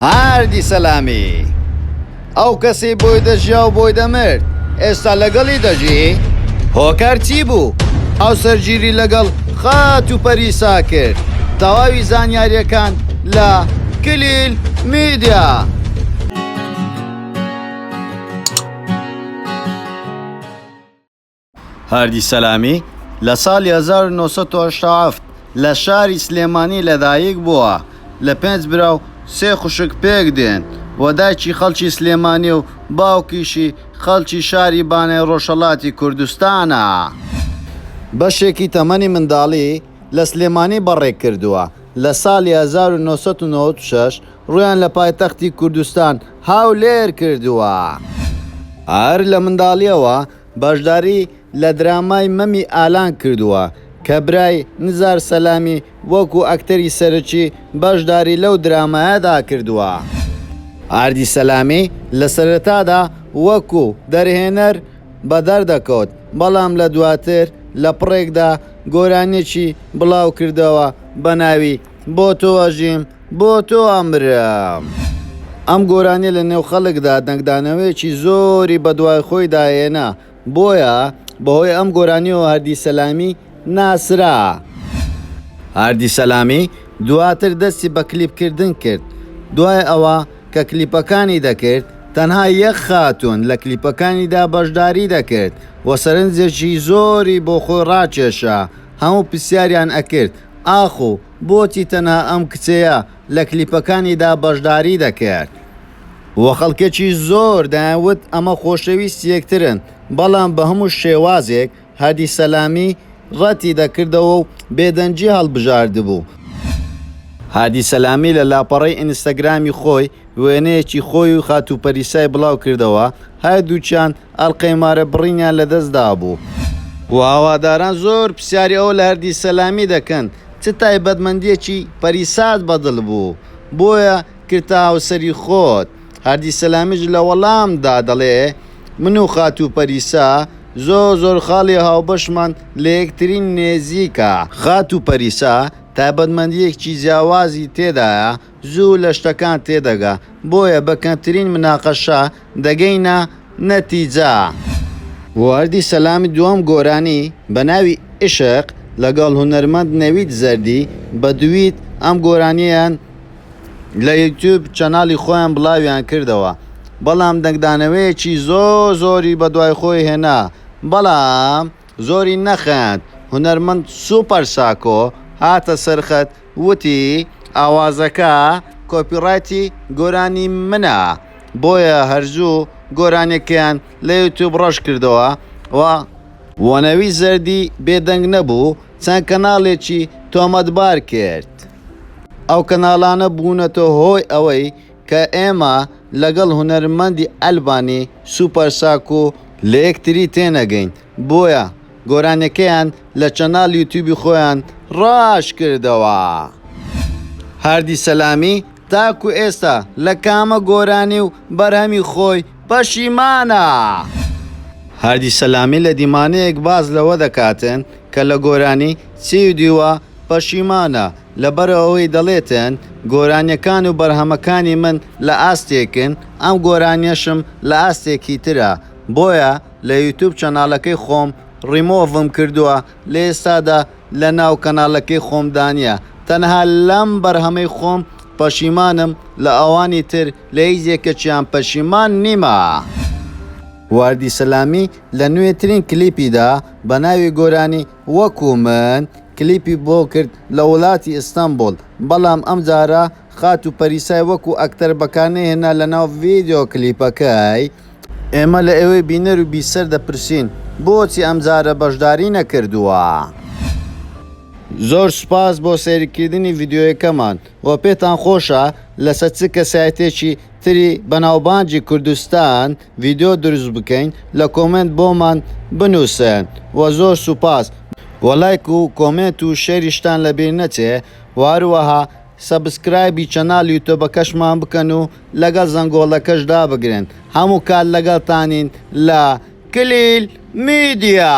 هاردی سەلامی ئەو کەسی بۆی دەژیا و بۆی دەمرد ئێستا لەگەڵی دەژی؟ هۆکار چی بوو؟ ئەو سەرگیری لەگەڵ خات و پەریسا کرد. تەواوی زانیاریەکان لە کلیل میدیا. هاردی سەلامی لە ساڵی 1970 لە شاری سلێمانی لەدایک بووە. لە 5 برا و 3 خوشک پێک دێن و دایکی خەڵکی سلێمانی و باوکیشی خەڵکی شاری بانەی ڕۆژهەڵاتی کوردستانە. بەشێکی تەمەنی منداڵی لە سلێمانی بەڕێک کردووە. لە ساڵی 1996 ڕویان لە پایتەختی کوردستان هاولێر کردووە. هەر لە منداڵیەوە بەشداری لە درامای مەمی ئالان کردووە کە برای نزار سەلامی وەکو ئەکتەری سەرەکی بەشداری لەو درامایەدا کردووە. هاردی سەلامی لە سەرەتادا وەکو دەرهێنەر بەدەردەکەوت، بەڵام لە دواتر لە پڕێکدا گۆرانێکی بڵاو کردەوە بە ناوی بۆ تۆ ئەژیم بۆ تۆ ئەمرم. ئەم گۆرانیە لە نێو خەڵکدا دەنگدانەوەیەکی زۆری بەدوای خۆی داهێنا، بۆیە بەهۆی ئەم گۆرانیەوە هاردی سەلامی ناسرا. هاردی سەلامی دواتر دەستی بە کلیپکردن کرد. دوای ئەوە کە کلیپەکانی دەکرد، تەنها یەک خاتوون لە کلیپەکانیدا بەشداری دەکرد و سەرنجێکی زۆری بۆ خۆی ڕاکێشا. هەموو پرسیاریان ئەکرد ئاخۆ بۆچی تەنها ئەم کچەیە لە کلیپەکانیدا بەشداری دەکرد. وە خەڵکێکی زۆر دەیانوت ئەمە خۆشەویستی یەکترن، بەڵام بە هەموو شێوازێک هاردی سەلامی ڕەتی دەکردەوە و بێدەنجی هەڵبژاردبوو. هاردی سەلامی لە لاپەڕەی ئینستەگرامی خۆی وێنەیەکی خۆی و خاتوپەریسای بڵاو کردەوە. هەردووچیان ئەڵقەیمارە بڕینیان لەدەستدا بوو. و هاواداران زۆر پرسیاری ئەوە لە هاردی سەلامی دەکەن چ تایبەتمەندیەکی پەریسات بەدڵ بوو بۆیە کردتە هاوسەری خۆت. هاردی سەلامیش لە وەڵامدا دەڵێ من و خاتوپەریسا زۆر خاڵی هاوبەشمان لە یەکترین نێزیکە. خاتوپەریسا تایبەتمەندیەکی جیاوازی تێدایە، زوو لە شتەکان تێدەگا، بۆیە بە کەمترین مناقەشە دەگەینە نەتیجە. هاردی سەلامی دووەم گۆرانی بە ناوی عشق لەگەڵ هونەرمەند نەوید زەردی بە دوید ئەم گۆرانیان لە یوتیوب چەناڵی خۆیان بڵاویان کردەوە، بەڵام دەنگدانەوەیەکی زۆری بە دوای خۆی هێنا، بەڵام زۆری نەخەند. هونەرمەند سوپەر ساکۆ هاتە سەرخەت، وتی ئاوازەکە کۆپیڕایتی گۆرانی منە، بۆیە هەرزوو گۆرانێکیان لە یوتیوب ڕەش کردەوە و نەوید زەردی بێدەنگ نەبوو، چەند کەناڵێکی تۆمەتبار کرد. ئەو کەناڵانە بوونەتە هۆی ئەوەی کە ئێمە لەگەڵ هونەرمەندی ئەلبانی سوپەر ساکۆ لە یەکتری تێنەگەین، بۆیە گۆرانەکەیان لە چەناڵ یوتیوبی خۆیان ڕاش کردەوە. هاردی سەلامی تاکو ئێستا لە کامە گۆرانی و بەرهەمی خۆی پەشیمانە. هاردی سەلامی لە دیمانەیەک باز لەوە دەکاتن کە لە گۆرانی چی دیوە پەشیمانە، لەبەرەوەی دەڵێتن گۆرانیەکان و بەرهەمەکانی من لە ئاستێکن، ئەم گۆرانیەشم لە ئاستێکی ترە، بۆیە لە یوتیوب چەناڵەکەی خۆم ڕیمۆڤم کردووە، لە ئێستادا لە ناو کەناڵەکەی خۆمدانە. تەنها لەم بەرهەمەی خۆم پەشیمانم، لە ئەوانی تر لە هیچێکەکیان پەشیمان نیمە. هاردی سەلامی لە نوێترین کلیپیدا بە ناوی گۆرانی وەکو من کلیپی بۆ کرد لە وڵاتی ئیستانبول، بەڵام ئەم جارە خاتوپەریسای وەکو ئەکتەر بەکارنەهێنا لە ناو ڤیدیۆ کلیپەکەی. ئێمە لە ئێوەی بینەر و بیسەر دەپرسین بۆچی ئەم جارە بەشداری نەکردووە. زۆر سوپاس بۆ سەیرکردنی ڤیدیۆیەکەمان و پێتان خۆشە لەسەر چ کەسایەتێکی تری بەناوبانجی کوردستان ڤیدیۆ دروست بکەین، لە کۆمنت بۆمان بنووسن و زۆر سوپاس. و لایک و کۆمنت و شەریشتان لەبیر نەچێ، و هەروەها سەبسکرایبی چەناڵ یوتیوبەکەشمان بکەن و لەگەڵ زەنگۆڵەکەش دابگرن. هەموو کات لەگەڵتانین لە کلیل میدیا.